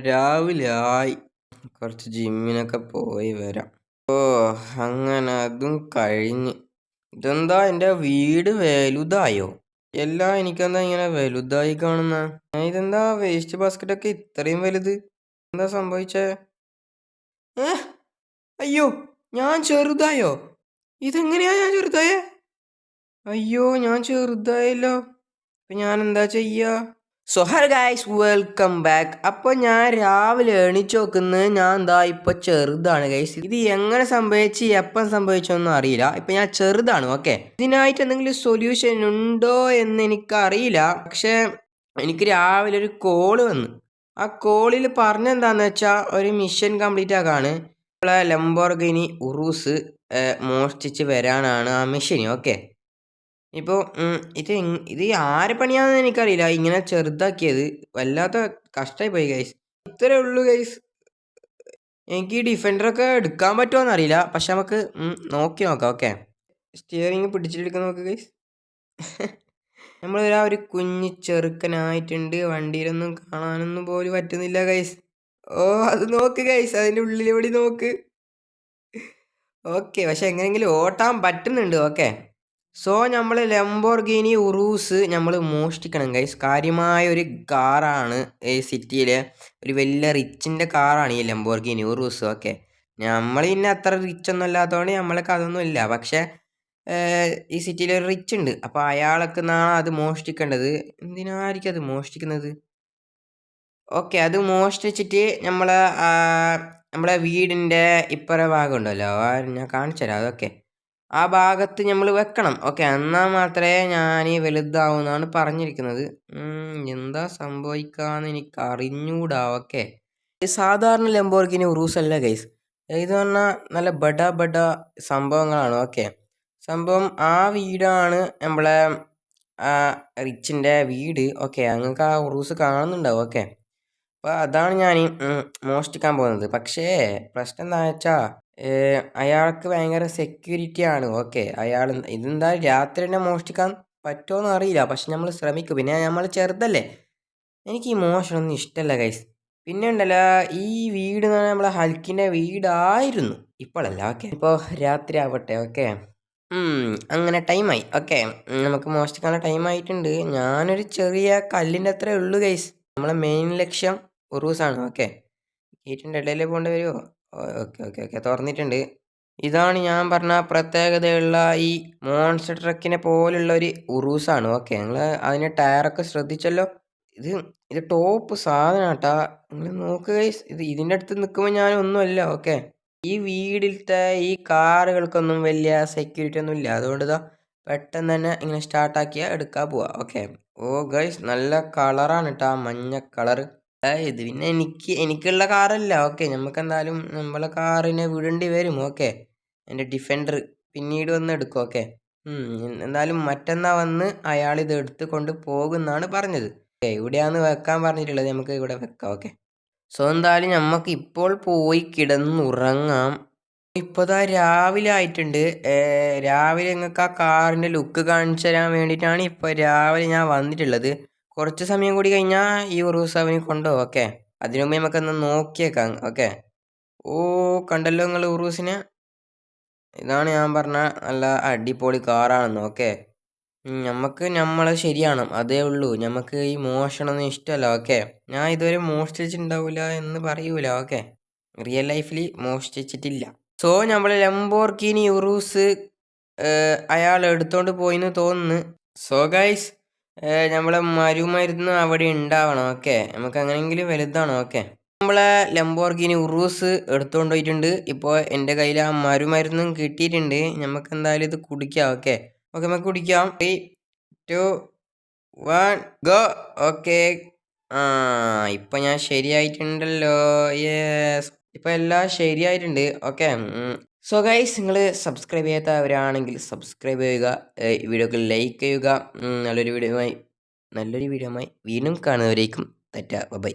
രാവിലെ ആയി കുറച്ച് ജിമ്മിനൊക്കെ പോയി വരാം. അങ്ങനെ അതും കഴിഞ്ഞ്. ഇതെന്താ എൻ്റെ വീട് വലുതായോ? എല്ലാം എനിക്കെന്താ ഇങ്ങനെ വലുതായി കാണുന്ന? ഇതെന്താ വേസ്റ്റ് ബാസ്ക്കറ്റ് ഒക്കെ ഇത്രയും വലുത്? എന്താ സംഭവിച്ചേ? അയ്യോ, ഞാൻ ചെറുതായോ? ഇതെങ്ങനെയാ ഞാൻ ചെറുതായേ? അയ്യോ, ഞാൻ ചെറുതായല്ലോ. ഇപ്പൊ ഞാൻ എന്താ ചെയ്യാ? So hello guys, welcome back. അപ്പോൾ ഞാൻ രാവിലെ എണീച്ച് നോക്കുന്നത് ഞാൻ എന്താ ഇപ്പോൾ ചെറുതാണ് ഗൈസ്. ഇത് എങ്ങനെ സംഭവിച്ച് എപ്പം സംഭവിച്ചൊന്നും അറിയില്ല. ഇപ്പം ഞാൻ ചെറുതാണ്. ഓക്കെ, ഇതിനായിട്ട് എന്തെങ്കിലും സൊല്യൂഷൻ ഉണ്ടോ എന്ന് എനിക്കറിയില്ല. പക്ഷേ എനിക്ക് രാവിലെ ഒരു കോള് വന്നു. ആ കോളിൽ പറഞ്ഞെന്താന്ന് വെച്ചാൽ ഒരു മിഷൻ കംപ്ലീറ്റ് ആക്കാണ്. നമ്മളെ ലംബോർഗിനി ഉറൂസ് മോഷ്ടിച്ച് വരാനാണ് ആ മിഷൻ. ഓക്കെ, ഇപ്പോൾ ഇത് ആരെ പണിയാണെന്ന് എനിക്കറിയില്ല. ഇങ്ങനെ ചെറുതാക്കിയത് വല്ലാത്ത കഷ്ടമായി പോയി ഗൈസ്. ഇത്രേ ഉള്ളൂ ഗൈസ്. എനിക്ക് ഈ ഡിഫൻഡറൊക്കെ എടുക്കാൻ പറ്റുമോയെന്ന് അറിയില്ല. പക്ഷെ നമുക്ക് നോക്കി നോക്കാം. ഓക്കെ, സ്റ്റിയറിങ് പിടിച്ചിട്ടെടുക്കാൻ നോക്ക് ഗൈസ്. നമ്മളൊരു കുഞ്ഞ് ചെറുക്കനായിട്ടുണ്ട്. വണ്ടിയിലൊന്നും കാണാനൊന്നും പോലും പറ്റുന്നില്ല ഗൈസ്. അത് നോക്ക് ഗൈസ്, അതിൻ്റെ ഉള്ളിലൂടെ നോക്ക്. ഓക്കെ, പക്ഷെ എങ്ങനെയെങ്കിലും ഓട്ടാൻ പറ്റുന്നുണ്ട്. ഓക്കെ, സോ നമ്മൾ ലംബോർഗിനി ഉറൂസ് നമ്മൾ മോഷ്ടിക്കണം ഗൈസ്. കാര്യമായ ഒരു കാറാണ് ഈ സിറ്റിയിലെ ഒരു വലിയ റിച്ചിൻ്റെ കാറാണ് ഈ ലംബോർഗിനി ഉറൂസ്. ഓക്കെ, നമ്മൾ പിന്നെ അത്ര റിച്ച് ഒന്നും അല്ലാത്തതുകൊണ്ട് നമ്മൾക്ക് അതൊന്നും ഇല്ല. പക്ഷേ ഈ സിറ്റിയിൽ ഒരു റിച്ച് ഉണ്ട്. അപ്പോൾ അയാൾക്ക് നാളെ അത് മോഷ്ടിക്കേണ്ടത്. എന്തിനായിരിക്കും അത് മോഷ്ടിക്കുന്നത്? ഓക്കെ, അത് മോഷ്ടിച്ചിട്ട് നമ്മളെ വീടിൻ്റെ ഇപ്പുറ ഭാഗം ഉണ്ടല്ലോ, ഞാൻ കാണിച്ചു തരാം. അതൊക്കെ ആ ഭാഗത്ത് നമ്മൾ വെക്കണം. ഓക്കെ, എന്നാൽ മാത്രമേ ഞാൻ വലുതാവുമെന്നാണ് പറഞ്ഞിരിക്കുന്നത്. എന്താ സംഭവിക്കാന്ന് എനിക്ക് അറിഞ്ഞൂടാ. ഓക്കെ, സാധാരണ ലംബോർഗിനി ഉറൂസ് അല്ല ഗൈസ്. ഇത് പറഞ്ഞാൽ നല്ല ബഡ സംഭവങ്ങളാണ്. ഓക്കെ, സംഭവം ആ വീടാണ് നമ്മളെ റിച്ചിൻ്റെ വീട്. ഓക്കെ, നിങ്ങൾക്ക് ആ ഉറൂസ് കാണുന്നുണ്ടാവും. ഓക്കെ, അപ്പോൾ അതാണ് ഞാൻ മോഷ്ടിക്കാൻ പോകുന്നത്. പക്ഷേ പ്രശ്നം എന്താണെന്ന് വെച്ചാൽ അയാൾക്ക് ഭയങ്കര സെക്യൂരിറ്റി ആണ്. ഓക്കെ, അയാൾ ഇതെന്താ രാത്രി തന്നെ മോഷ്ടിക്കാൻ പറ്റുമോയെന്ന് അറിയില്ല. പക്ഷെ നമ്മൾ ശ്രമിക്കും. പിന്നെ നമ്മൾ ചെറുതല്ലേ, എനിക്ക് ഈ മോഷണമൊന്നും ഇഷ്ടമല്ല ഗൈസ്. പിന്നെ ഉണ്ടല്ലോ, ഈ വീട് എന്ന് പറഞ്ഞാൽ നമ്മളെ ഹൽക്കിൻ്റെ വീടായിരുന്നു. ഇപ്പോഴല്ല. ഓക്കെ, ഇപ്പോൾ രാത്രി ആവട്ടെ. ഓക്കെ, അങ്ങനെ ടൈമായി. ഓക്കെ, നമുക്ക് മോഷ്ടിക്കാനുള്ള ടൈമായിട്ടുണ്ട്. ഞാനൊരു ചെറിയ കല്ലിൻ്റെ അത്രേ ഉള്ളൂ ഗൈസ്. നമ്മളെ മെയിൻ ലക്ഷ്യം ഉറൂസാണ്. ഓക്കെ, ഗേറ്റിൻ്റെ ഇടയിൽ പോകേണ്ടി വരുമോ? ഓക്കെ, തുറന്നിട്ടുണ്ട്. ഇതാണ് ഞാൻ പറഞ്ഞ പ്രത്യേകതയുള്ള ഈ മോൺസ്റ്റർ ട്രക്കിനെ പോലുള്ള ഒരു ഉറൂസാണ്. ഓക്കെ, നിങ്ങൾ അതിൻ്റെ ടയറൊക്കെ ശ്രദ്ധിച്ചല്ലോ. ഇത് ടോപ്പ് സാധനം കേട്ടാ. നിങ്ങൾ നോക്കുക ഗൈസ്, ഇതിൻ്റെ അടുത്ത് നിൽക്കുമ്പോൾ ഞാനൊന്നുമല്ല. ഓക്കെ, ഈ വീട്ടിലത്തെ ഈ കാറുകൾക്കൊന്നും വലിയ സെക്യൂരിറ്റി ഒന്നും ഇല്ല. അതുകൊണ്ട് ഇതാ പെട്ടെന്ന് തന്നെ ഇങ്ങനെ സ്റ്റാർട്ടാക്കിയാൽ എടുക്കാൻ പോവാ. ഓക്കെ, ഗൈസ് നല്ല കളറാണ് കേട്ടോ, മഞ്ഞ കളർ. ഇത് പിന്നെ എനിക്കുള്ള കാറല്ല. ഓക്കെ, നമുക്ക് എന്തായാലും നമ്മളെ കാറിനെ വിടേണ്ടി വരും. ഓക്കെ, എൻ്റെ ഡിഫൻഡർ പിന്നീട് വന്ന് എടുക്കും. ഓക്കെ, എന്തായാലും മറ്റന്നാൾ വന്ന് അയാൾ ഇത് എടുത്ത് കൊണ്ട് പോകുന്നാണ് പറഞ്ഞത്. ഓക്കെ, ഇവിടെയാണ് വെക്കാൻ പറഞ്ഞിട്ടുള്ളത്. നമുക്ക് ഇവിടെ വെക്കാം. ഓക്കെ, സോ എന്തായാലും നമുക്ക് ഇപ്പോൾ പോയി കിടന്നുറങ്ങാം. ഇപ്പോഴാ രാവിലെ ആയിട്ടുണ്ട്. രാവിലെ നിങ്ങൾക്ക് ആ കാറിൻ്റെ ലുക്ക് കാണിച്ചു തരാൻ വേണ്ടിയിട്ടാണ് ഇപ്പോൾ രാവിലെ ഞാൻ വന്നിട്ടുള്ളത്. കുറച്ച് സമയം കൂടി കഴിഞ്ഞാൽ ഈ ഉറൂസ് അവന് കൊണ്ടുപോകും. ഓക്കെ, അതിനു മുമ്പ് നമുക്കൊന്ന് നോക്കിയേക്കാം. ഓക്കെ, കണ്ടല്ലോ നിങ്ങൾ ഉറൂസിനെ. ഇതാണ് ഞാൻ പറഞ്ഞ നല്ല അടിപൊളി കാറാണെന്ന്. ഓക്കെ, നമ്മൾ ശരിയാണ്, അതേ ഉള്ളൂ. നമുക്ക് ഈ മോഷണമൊന്നും ഇഷ്ടമല്ല. ഓക്കെ, ഞാൻ ഇതുവരെ മോഷ്ടിച്ചിട്ടുണ്ടാവില്ല എന്ന് പറയൂല. ഓക്കെ, റിയൽ ലൈഫിൽ മോഷ്ടിച്ചിട്ടില്ല. സോ നമ്മൾ ലംബോർഗിനി ഉറൂസ് അയാൾ എടുത്തോണ്ട് പോയിന്ന് തോന്നുന്നു. സോ ഗൈസ്, നമ്മളെ മരുമരുന്ന് അവിടെ ഉണ്ടാവണം. ഓക്കെ, നമുക്ക് അങ്ങനെയെങ്കിലും വലുതാണ്. ഓക്കെ, നമ്മളെ ലംബോർഗിനി ഉറൂസ് എടുത്തുകൊണ്ട് പോയിട്ടുണ്ട്. ഇപ്പോൾ എൻ്റെ കയ്യിൽ ആ മരുമരുന്നും കിട്ടിയിട്ടുണ്ട്. നമുക്ക് എന്തായാലും ഇത് കുടിക്കാം. ഓക്കെ, നമുക്ക് കുടിക്കാം. 3, 2, 1 ഗോ. ഓക്കെ, ഇപ്പം ഞാൻ ശരിയായിട്ടുണ്ടല്ലോ. യെസ്, ഇപ്പം എല്ലാം ശരിയായിട്ടുണ്ട്. ഓക്കെ, സോ ഗൈസ്, നിങ്ങൾ സബ്സ്ക്രൈബ് ചെയ്യാത്തവരാണെങ്കിൽ സബ്സ്ക്രൈബ് ചെയ്യുക, വീഡിയോക്ക് ലൈക്ക് ചെയ്യുക. നല്ലൊരു വീഡിയോയുമായി വീണ്ടും കാണുന്നവരേക്കും ടാറ്റാ, ബൈ.